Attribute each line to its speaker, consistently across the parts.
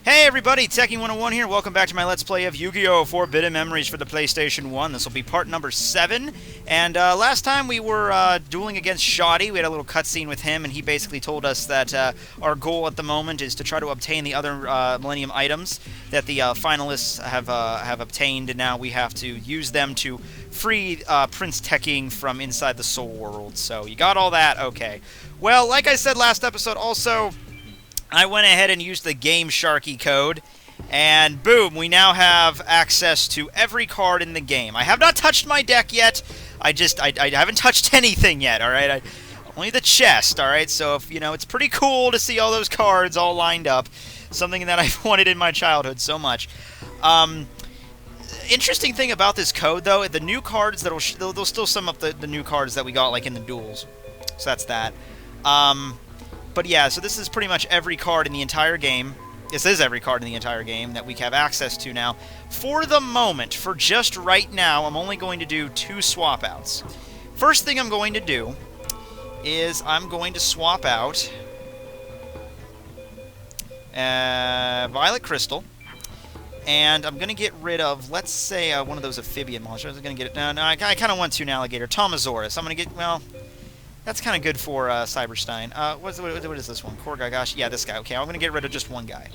Speaker 1: Hey everybody, Tekking101 here. Welcome back to my Let's Play of Yu-Gi-Oh! Forbidden Memories for the PlayStation 1. This will be part number 7. And last time we were dueling against Shoddy. We had a little cutscene with him, and he basically told us that our goal at the moment is to try to obtain the other Millennium items that the finalists have obtained, and now we have to use them to free Prince Tekking from inside the Soul World. So you got all that? Okay. Well, like I said last episode, also I went ahead and used the GameShark'd code, and boom, we now have access to every card in the game. I have not touched my deck yet. I haven't touched anything yet, alright? Only the chest, alright? So, it's pretty cool to see all those cards all lined up. Something that I've wanted in my childhood so much. Interesting thing about this code, though, the new cards, they'll still sum up the new cards that we got, like, in the duels. So that's that. But yeah, so this is pretty much every card in the entire game. This is every card in the entire game that we have access to now. For the moment, for just right now, I'm only going to do 2 swap outs. First thing I'm going to do is I'm going to swap out Violet Crystal, and I'm going to get rid of, let's say, one of those amphibian monsters. I'm going to get it. No, I kind of want to an alligator. Tomasaurus. I'm going to get, well, that's kind of good for Cyberstein. What is this one? Korgagashi? Yeah, this guy. Okay, I'm going to get rid of just one guy.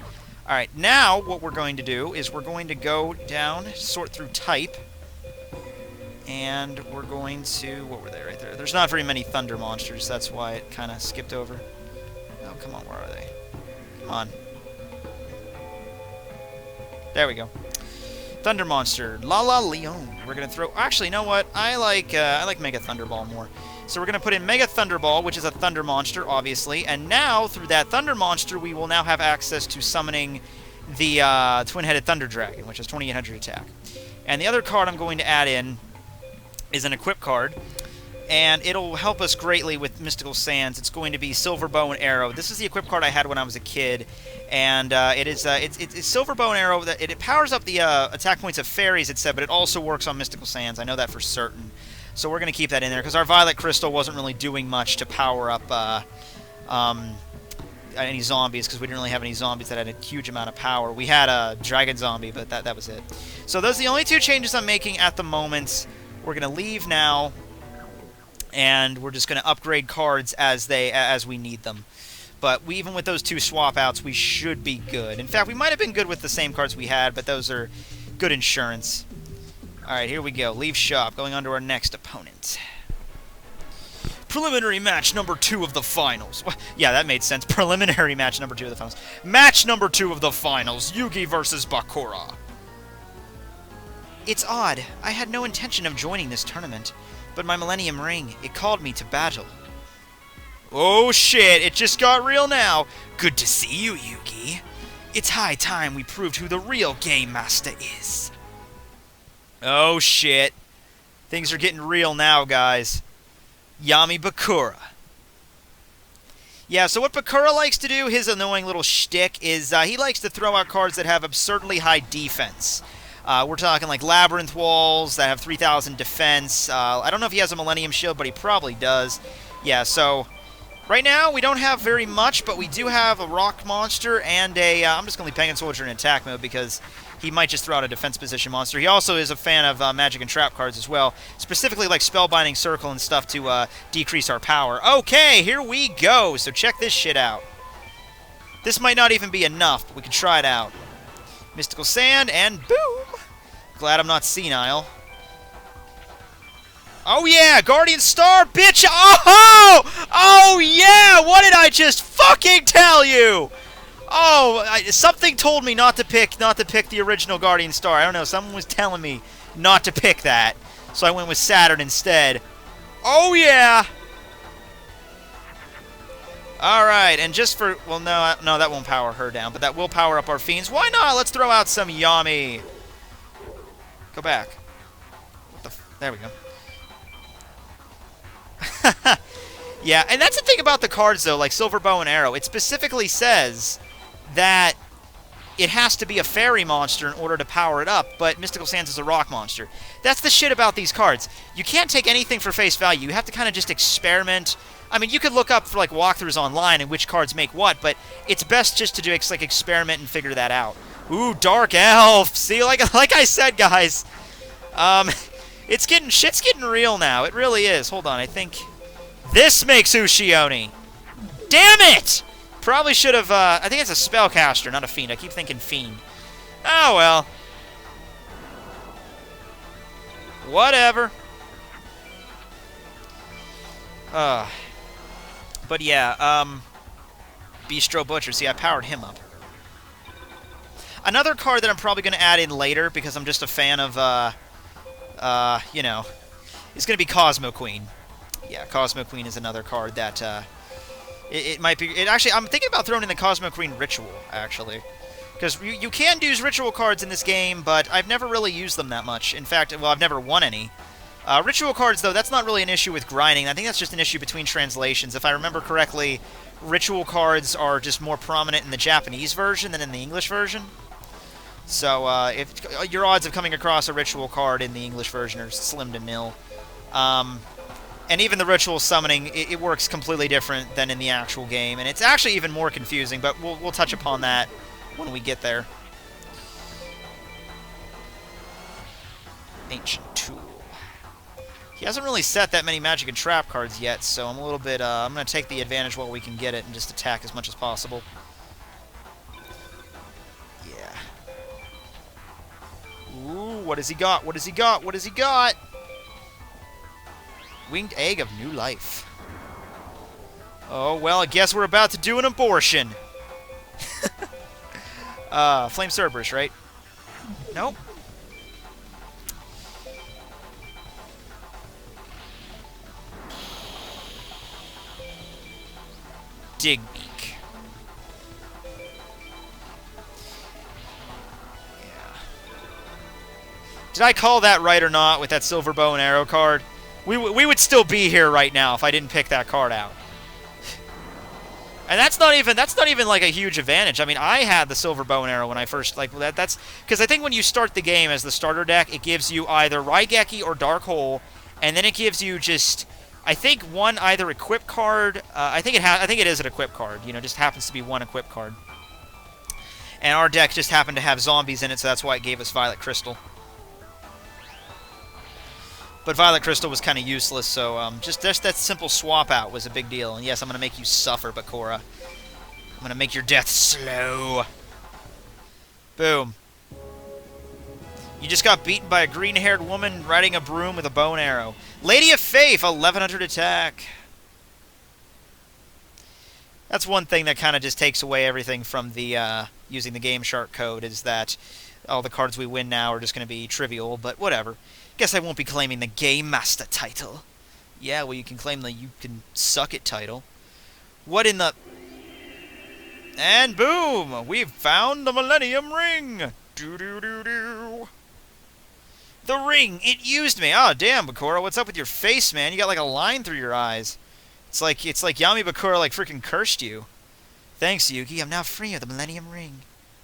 Speaker 1: Alright, now what we're going to do is we're going to go down, sort through type, and we're going to... What were they right there? There's not very many thunder monsters, that's why it kind of skipped over. Oh, come on, where are they? Come on. There we go. Thunder monster, La Leon. We're going to throw... Actually, you know what? I like Mega Thunderball more. So we're going to put in Mega Thunderball, which is a Thunder Monster, obviously. And now, through that Thunder Monster, we will now have access to summoning the Twin-Headed Thunder Dragon, which is 2800 attack. And the other card I'm going to add in is an Equip card. And it'll help us greatly with Mystical Sands. It's going to be Silver Bow and Arrow. This is the Equip card I had when I was a kid. And it's Silver Bow and Arrow. It powers up the attack points of fairies, it said, but it also works on Mystical Sands. I know that for certain. So we're going to keep that in there, because our Violet Crystal wasn't really doing much to power up any zombies, because we didn't really have any zombies that had a huge amount of power. We had a Dragon Zombie, but that was it. So those are the only 2 changes I'm making at the moment. We're going to leave now, and we're just going to upgrade cards as we need them. But even with those 2 swap outs, we should be good. In fact, we might have been good with the same cards we had, but those are good insurance. Alright, here we go. Leave shop. Going on to our next opponent. Preliminary match number 2 of the finals. Yeah, that made sense. Preliminary match number 2 of the finals. Match number 2 of the finals. Yugi versus Bakura. It's odd. I had no intention of joining this tournament, but my Millennium Ring, it called me to battle. Oh shit, it just got real now. Good to see you, Yugi. It's high time we proved who the real Game Master is. Oh shit. Things are getting real now, guys. Yami Bakura. Yeah, so what Bakura likes to do, his annoying little shtick, is he likes to throw out cards that have absurdly high defense. We're talking like Labyrinth Walls that have 3,000 defense. I don't know if he has a Millennium Shield, but he probably does. Yeah, so right now we don't have very much, but we do have a Rock Monster and a... I'm just going to leave Penguin Soldier in attack mode because he might just throw out a defense position monster. He also is a fan of magic and trap cards as well, specifically like Spellbinding Circle and stuff to decrease our power. Okay, here we go. So check this shit out. This might not even be enough, but we can try it out. Mystical Sand, and boom! Glad I'm not senile. Oh yeah, Guardian Star, bitch! Oh! Oh yeah! What did I just fucking tell you? Oh, something told me not to pick the original Guardian Star. I don't know, someone was telling me not to pick that. So I went with Saturn instead. Oh yeah! Alright, and just for... Well, no, that won't power her down, but that will power up our fiends. Why not? Let's throw out some Yami. Go back. What the there we go. Yeah, and that's the thing about the cards, though, like Silver Bow and Arrow. It specifically says that it has to be a fairy monster in order to power it up, but Mystical Sands is a rock monster. That's the shit about these cards. You can't take anything for face value. You have to kind of just experiment I mean, you could look up for, like, walkthroughs online and which cards make what, but it's best just to do, like, experiment and figure that out. Ooh, Dark Elf! See, like I said, guys, shit's getting real now. It really is. Hold on, I think this makes Ushioni. Damn it! Probably should have, I think it's a spellcaster, not a fiend. I keep thinking fiend. Oh, well. Whatever. But yeah, Bistro Butcher. See, I powered him up. Another card that I'm probably going to add in later, because I'm just a fan of, you know, is going to be Cosmo Queen. Yeah, Cosmo Queen is another card that, it might be... Actually, I'm thinking about throwing in the Cosmo Queen Ritual, actually. Because you can use Ritual cards in this game, but I've never really used them that much. In fact, well, I've never won any. Ritual cards, though, that's not really an issue with grinding. I think that's just an issue between translations. If I remember correctly, Ritual cards are just more prominent in the Japanese version than in the English version. So, if your odds of coming across a Ritual card in the English version are slim to nil. And even the Ritual summoning, it works completely different than in the actual game. And it's actually even more confusing, but we'll touch upon that when we get there. Ancient Tool. He hasn't really set that many magic and trap cards yet, so I'm a little bit, I'm going to take the advantage while we can get it and just attack as much as possible. Yeah. Ooh, what has he got? What has he got? What has he got? Winged Egg of New Life. Oh, well, I guess we're about to do an abortion. Flame Cerberus, right? Nope. Digbeak. Yeah. Did I call that right or not with that silver bow and arrow card? We would still be here right now if I didn't pick that card out. And that's not even like a huge advantage. I mean, I had the silver bow and arrow when I first, like, that's because I think when you start the game as the starter deck, it gives you either Raigeki or Dark Hole, and then it gives you just, I think, one either equip card. I think it is an equip card. You know, just happens to be one equip card. And our deck just happened to have zombies in it, so that's why it gave us Violet Crystal. But Violet Crystal was kind of useless, so just that simple swap out was a big deal. And yes, I'm going to make you suffer, Bakura. I'm going to make your death slow. Boom. You just got beaten by a green-haired woman riding a broom with a bow and arrow. Lady of Faith, 1100 attack. That's one thing that kind of just takes away everything from the using the GameShark code, is that all the cards we win now are just going to be trivial, but whatever. Guess I won't be claiming the Game Master title. Yeah, well, you can claim the You Can Suck It title. What in the... And boom! We've found the Millennium Ring! Doo-doo-doo-doo. The ring! It used me! Oh, damn, Bakura, what's up with your face, man? You got like a line through your eyes. It's like Yami Bakura like freaking cursed you. Thanks, Yugi. I'm now free of the Millennium Ring.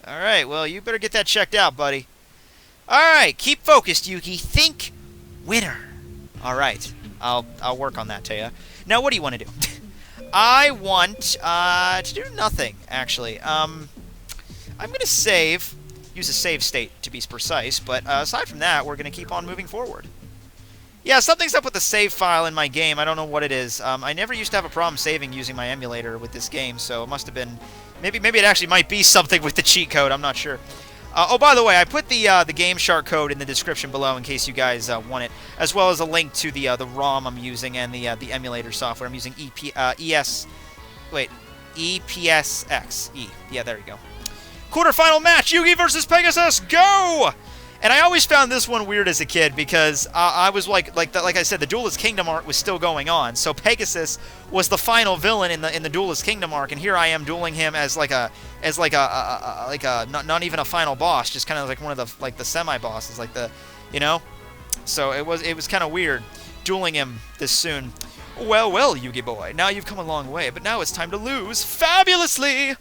Speaker 1: Alright, well, you better get that checked out, buddy. Alright, keep focused, Yugi. Think winner. Alright, I'll work on that, Taya. Now, what do you want to do? I want to do nothing, actually. I'm going to save, use a save state to be precise, but aside from that, we're going to keep on moving forward. Yeah, something's up with the save file in my game. I don't know what it is. I never used to have a problem saving using my emulator with this game, so it must have been... Maybe it actually might be something with the cheat code. I'm not sure. Oh, by the way, I put the GameShark code in the description below in case you guys want it, as well as a link to the ROM I'm using and the emulator software. I'm using EPSX. Yeah, there you go. Quarterfinal match: Yugi versus Pegasus. Go! And I always found this one weird as a kid because I was like I said, the Duelist Kingdom arc was still going on. So Pegasus was the final villain in the Duelist Kingdom arc, and here I am dueling him as not even a final boss, just kind of like one of the semi bosses, like the, you know. So it was kind of weird dueling him this soon. Well, Yugi boy, now you've come a long way, but now it's time to lose fabulously.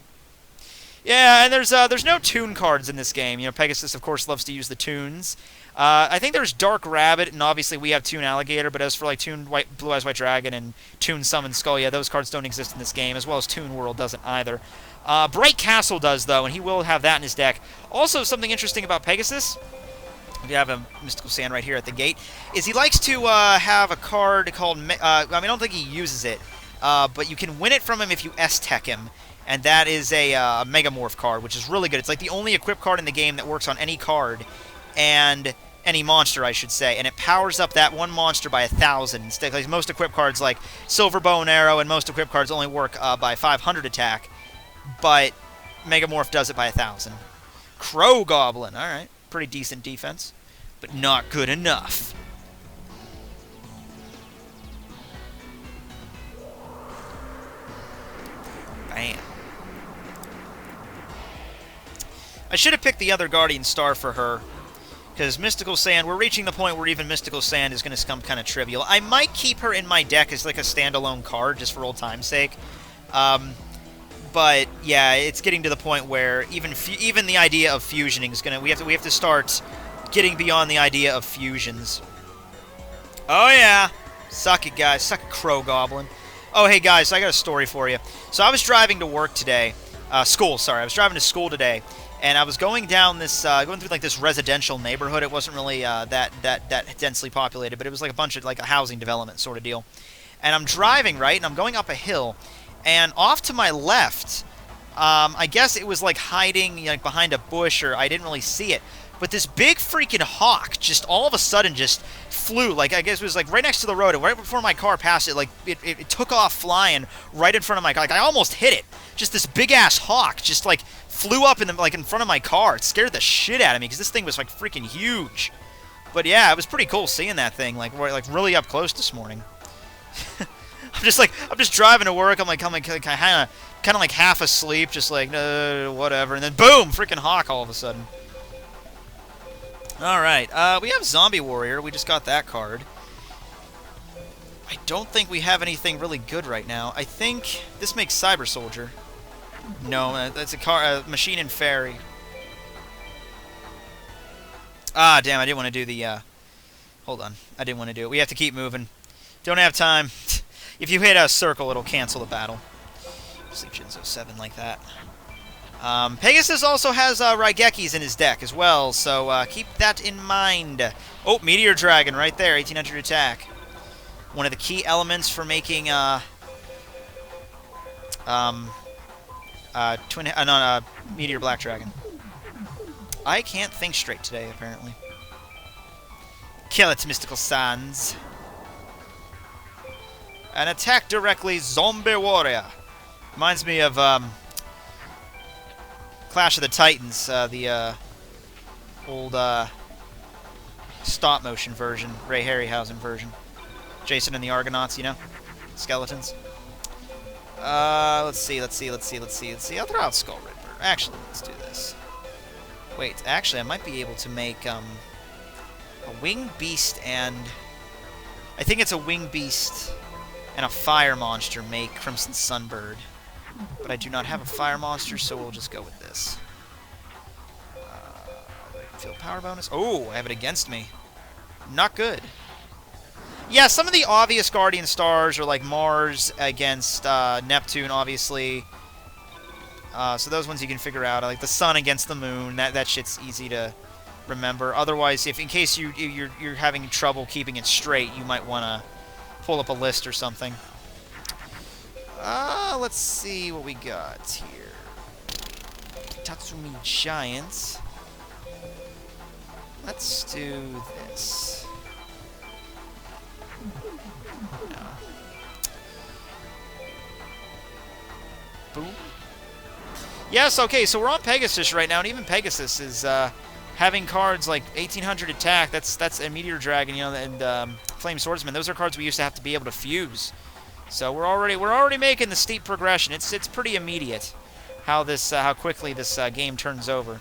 Speaker 1: Yeah, and there's no toon cards in this game. You know, Pegasus, of course, loves to use the toons. I think there's Dark Rabbit, and obviously we have Toon Alligator, but as for like Toon Blue Eyes White Dragon and Toon Summon Skull, yeah, those cards don't exist in this game, as well as Toon World doesn't either. Bright Castle does, though, and he will have that in his deck. Also, something interesting about Pegasus, we have a Mystical Sand right here at the gate, is he likes to have a card called, I mean, I don't think he uses it, but you can win it from him if you S-Tech him, and that is a Megamorph card, which is really good. It's like the only equip card in the game that works on any card, and any monster, I should say, and it powers up that one monster by 1,000. Instead, like most equip cards, like Silver Bow and Arrow, and most equip cards only work by 500 attack, but Megamorph does it by 1,000. Crow Goblin, all right, pretty decent defense, but not good enough. Bam. I should have picked the other Guardian Star for her, because Mystical Sand, we're reaching the point where even Mystical Sand is going to become kind of trivial. I might keep her in my deck as like a standalone card, just for old time's sake. But yeah, it's getting to the point where even the idea of fusioning is gonna we have to start getting beyond the idea of fusions. Oh yeah, suck it, guys, suck it, Crow Goblin. Oh hey guys, I got a story for you. So I was driving to work today, school. Sorry, I was driving to school today. And I was going down this, going through like this residential neighborhood. It wasn't really that densely populated, but it was like a bunch of like a housing development sort of deal. And I'm driving, right, and I'm going up a hill, and off to my left, I guess it was like hiding like behind a bush, or I didn't really see it. But this big freaking hawk just all of a sudden just flew, like I guess it was like right next to the road, and right before my car passed it, like it took off flying right in front of my car. Like I almost hit it. Just this big ass hawk just like flew up in front of my car. It scared the shit out of me because this thing was like freaking huge. But yeah, it was pretty cool seeing that thing like really up close this morning. I'm just driving to work. I'm kind of like half asleep, just like whatever, and then boom, freaking hawk all of a sudden. All right, we have Zombie Warrior. We just got that card. I don't think we have anything really good right now. I think this makes Cyber Soldier. No, that's a Machine and Fairy. Ah, damn, I didn't want to do the, hold on. I didn't want to do it. We have to keep moving. Don't have time. If you hit a circle, it'll cancel the battle. Sleep Shinzo 7 like that. Pegasus also has Raigekis in his deck as well, so keep that in mind. Oh, Meteor Dragon right there, 1800 attack. One of the key elements for making Meteor Black Dragon. I can't think straight today, apparently. Kill it, Mystical Sands. And attack directly, Zombie Warrior. Reminds me of Clash of the Titans, the old stop-motion version, Ray Harryhausen version. Jason and the Argonauts, you know? Skeletons. Let's see. I'll throw out Skull Ripper. Actually, let's do this. Wait, actually, I might be able to make, a Winged Beast and... I think it's a Winged Beast and a Fire Monster make Crimson Sunbird. But I do not have a Fire Monster, so we'll just go with this. Field Power Bonus. Oh, I have it against me. Not good. Yeah, some of the obvious Guardian Stars are like Mars against Neptune, obviously. So those ones you can figure out. Like the Sun against the Moon. That shit's easy to remember. Otherwise, in case you're having trouble keeping it straight, you might want to pull up a list or something. Let's see what we got here. Tatsumi Giants. Let's do this. No. Boom. Yes, okay, so we're on Pegasus right now, and even Pegasus is having cards like 1800 attack. That's a Meteor Dragon, you know, and Flame Swordsman. Those are cards we used to have to be able to fuse. So we're already making the steep progression. It's pretty immediate how quickly this game turns over.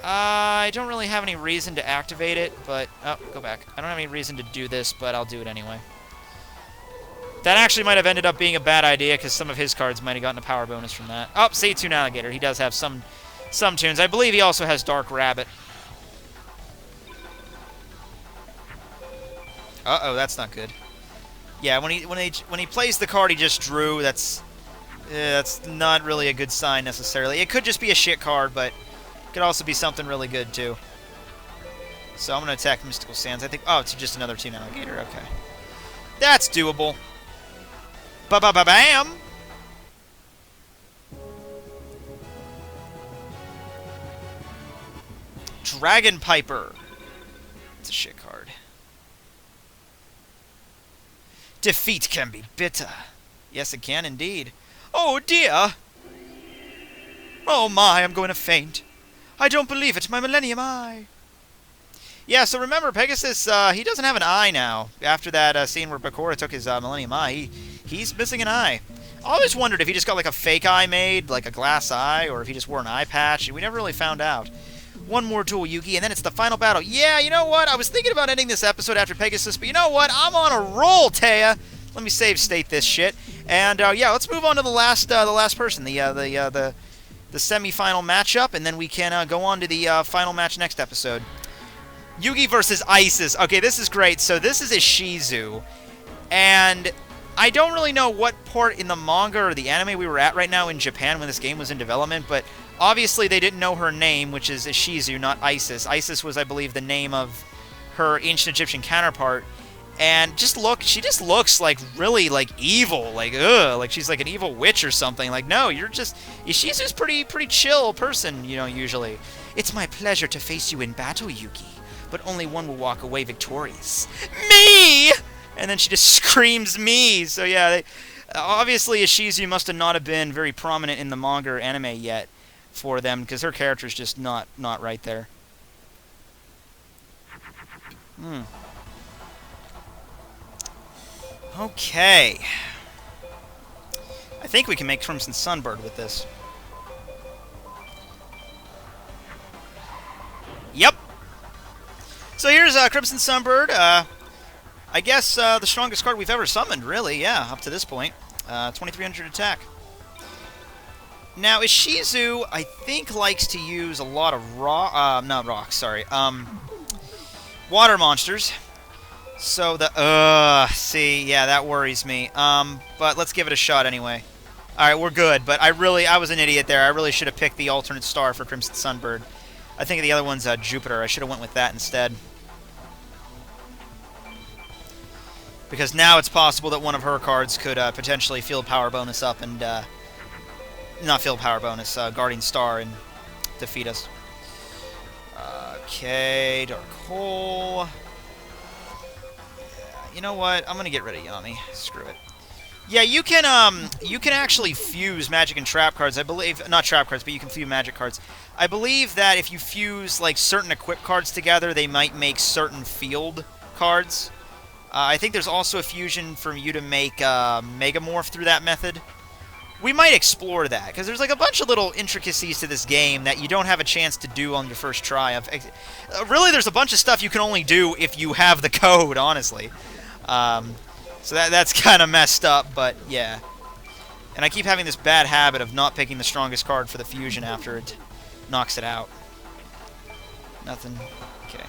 Speaker 1: I don't really have any reason to activate it, but oh, go back. I don't have any reason to do this, but I'll do it anyway. That actually might have ended up being a bad idea because some of his cards might have gotten a power bonus from that. Oh, say Toon Alligator. He does have some tunes. I believe he also has Dark Rabbit. Uh-oh, that's not good. Yeah, when he plays the card he just drew, that's not really a good sign necessarily. It could just be a shit card, but it could also be something really good too. So I'm going to attack Mystical Sands. I think... Oh, it's just another Toon Alligator. Okay. That's doable. Ba-ba-ba-bam! Dragon Piper. It's a shit card. Defeat can be bitter. Yes, it can indeed. Oh, dear! Oh, my, I'm going to faint. I don't believe it, my Millennium Eye. Yeah, so remember, Pegasus, he doesn't have an eye now. After that scene where Bakura took his Millennium Eye, he's missing an eye. I always wondered if he just got, like, a fake eye made, like a glass eye, or if he just wore an eye patch. We never really found out. One more duel, Yugi, and then it's the final battle. Yeah, you know what? I was thinking about ending this episode after Pegasus, but you know what? I'm on a roll, Taya. Let me save state this shit. And, yeah, let's move on to the last person, the semi-final matchup, and then we can go on to the final match next episode. Yugi versus Isis. Okay, this is great. So this is a Shizu, and I don't really know what part in the manga or the anime we were at right now in Japan when this game was in development, but obviously they didn't know her name, which is a Shizu, not Isis. Isis was, I believe, the name of her ancient Egyptian counterpart. And she just looks like really like evil, like ugh, like she's like an evil witch or something. Like no, she's just pretty chill person, you know, usually. It's my pleasure to face you in battle, Yugi, but only one will walk away victorious. Me! And then she just screams me. So yeah, obviously Ishizu must have not have been very prominent in the manga or anime yet for them, because her character's just not right there. Okay. I think we can make Crimson Sunbird with this. Yep. So here's Crimson Sunbird. I guess the strongest card we've ever summoned, really. Yeah, up to this point. 2300 attack. Now, Ishizu, I think, likes to use a lot of water monsters. So see, yeah, that worries me. But let's give it a shot anyway. Alright, we're good, but I was an idiot there. I really should have picked the alternate star for Crimson Sunbird. I think the other one's Jupiter. I should have went with that instead. Because now it's possible that one of her cards could potentially field power bonus up and, not field power bonus, Guardian Star and defeat us. Okay, Dark Hole. You know what? I'm gonna get rid of Yami. Screw it. Yeah, you can actually fuse magic and trap cards. I believe not trap cards, but you can fuse magic cards. I believe that if you fuse like certain equip cards together, they might make certain field cards. I think there's also a fusion for you to make Megamorph through that method. We might explore that, because there's like a bunch of little intricacies to this game that you don't have a chance to do on your first try. Really, there's a bunch of stuff you can only do if you have the code, honestly. So that's kind of messed up, but yeah. And I keep having this bad habit of not picking the strongest card for the fusion after it knocks it out. Nothing. Okay.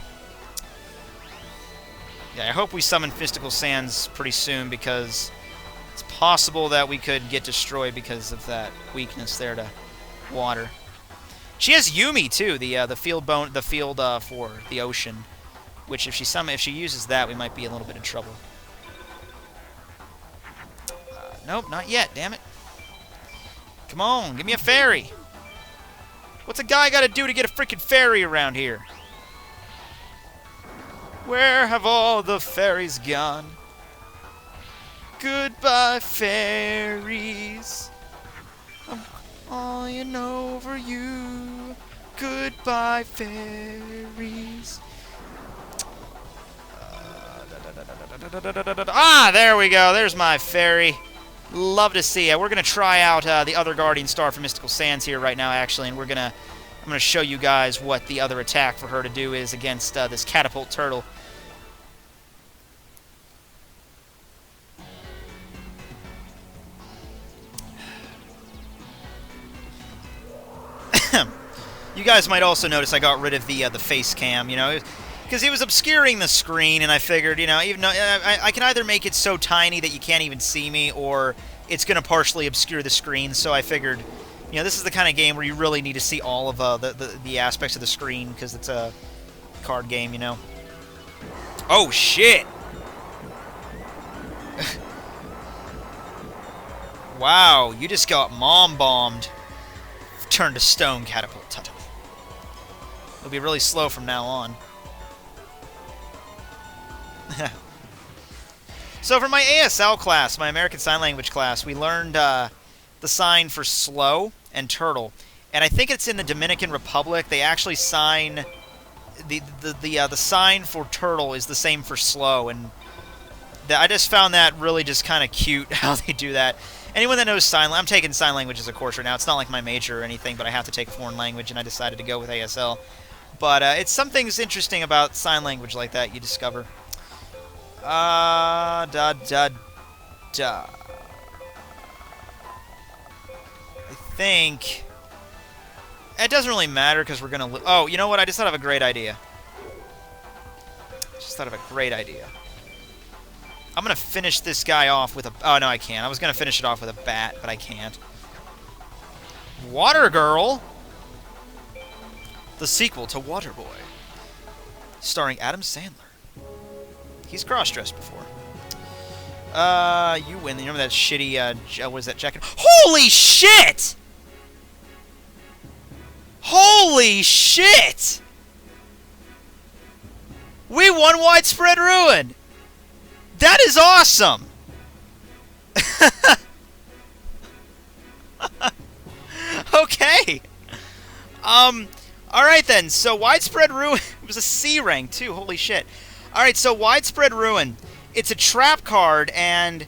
Speaker 1: Yeah, I hope we summon Mystical Sands pretty soon, because it's possible that we could get destroyed because of that weakness there to water. She has Yumi too, the field for the ocean, which if she uses that, we might be in a little bit of trouble. Nope, not yet, damn it. Come on, give me a fairy. What's a guy got to do to get a freaking fairy around here? Where have all the fairies gone? Goodbye, fairies. I'm flying over you. Goodbye, fairies. Ah, there we go. There's my fairy. Love to see it. We're going to try out the other Guardian Star for Mystical Sands here right now, actually, and I'm going to show you guys what the other attack for her to do is against this Catapult Turtle. You guys might also notice I got rid of the face cam, you know. Because he was obscuring the screen, and I figured, you know, even though I can either make it so tiny that you can't even see me, or it's going to partially obscure the screen, so I figured, you know, this is the kind of game where you really need to see all of the aspects of the screen, because it's a card game, you know. Oh, shit! Wow, you just got mom-bombed. Turn to stone catapult. It'll be really slow from now on. So for my ASL class, my American Sign Language class, we learned the sign for slow and turtle. And I think it's in the Dominican Republic. They actually sign... The sign for turtle is the same for slow. And I just found that really just kind of cute, how they do that. Anyone that knows sign... I'm taking sign language as a course right now. It's not like my major or anything, but I have to take a foreign language, and I decided to go with ASL. But it's some things interesting about sign language like that you discover. I think... It doesn't really matter, because we're going to... Oh, you know what? I just thought of a great idea. I'm going to finish this guy off with a... Oh, no, I can't. I was going to finish it off with a bat, but I can't. Water Girl! The sequel to Waterboy. Starring Adam Sandler. He's cross-dressed before. You win. You remember that shitty, what is that, jacket? Holy shit! Holy shit! We won Widespread Ruin! That is awesome! Okay. Alright then, so Widespread Ruin... It was a C rank, too. Holy shit. Alright, so Widespread Ruin. It's a trap card, and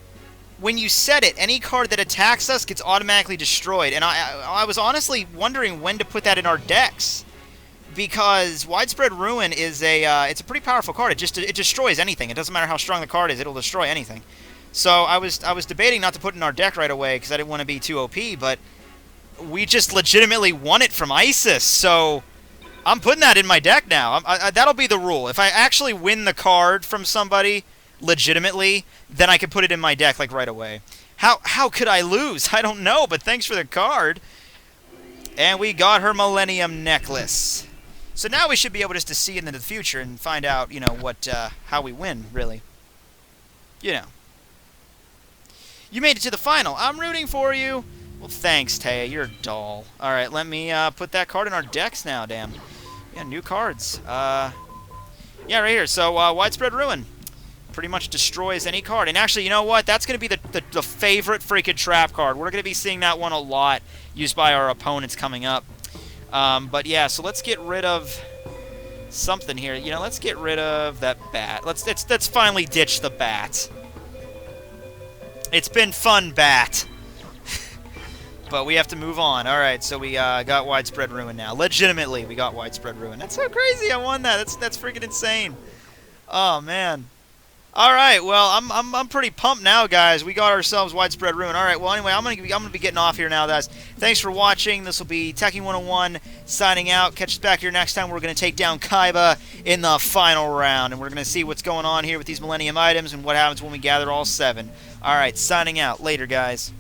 Speaker 1: when you set it, any card that attacks us gets automatically destroyed. And I was honestly wondering when to put that in our decks. Because Widespread Ruin is it's a pretty powerful card. It destroys anything. It doesn't matter how strong the card is, it'll destroy anything. So I was debating not to put it in our deck right away, because I didn't want to be too OP, but we just legitimately won it from ISIS, so I'm putting that in my deck now. That'll be the rule. If I actually win the card from somebody legitimately, then I can put it in my deck like right away. How could I lose? I don't know, but thanks for the card. And we got her Millennium Necklace. So now we should be able just to see into the future and find out, you know, how we win, really. You know. You made it to the final. I'm rooting for you. Well, thanks, Taya. You're a doll. All right, let me put that card in our decks now, damn. Yeah, new cards. Yeah, right here. So, Widespread Ruin. Pretty much destroys any card. And actually, you know what? That's going to be the favorite freaking trap card. We're going to be seeing that one a lot used by our opponents coming up. But yeah, so let's get rid of something here. You know, let's get rid of that bat. Let's finally ditch the bat. It's been fun, bat. But we have to move on. Alright, so we got Widespread Ruin now. Legitimately, we got Widespread Ruin. That's so crazy. I won that. That's freaking insane. Oh, man. Alright, well, I'm pretty pumped now, guys. We got ourselves Widespread Ruin. Alright, well, anyway, I'm gonna be getting off here now, guys. Thanks for watching. This will be Tekking101 signing out. Catch us back here next time. We're going to take down Kaiba in the final round, and we're going to see what's going on here with these Millennium items and what happens when we gather all 7. Alright, signing out. Later, guys.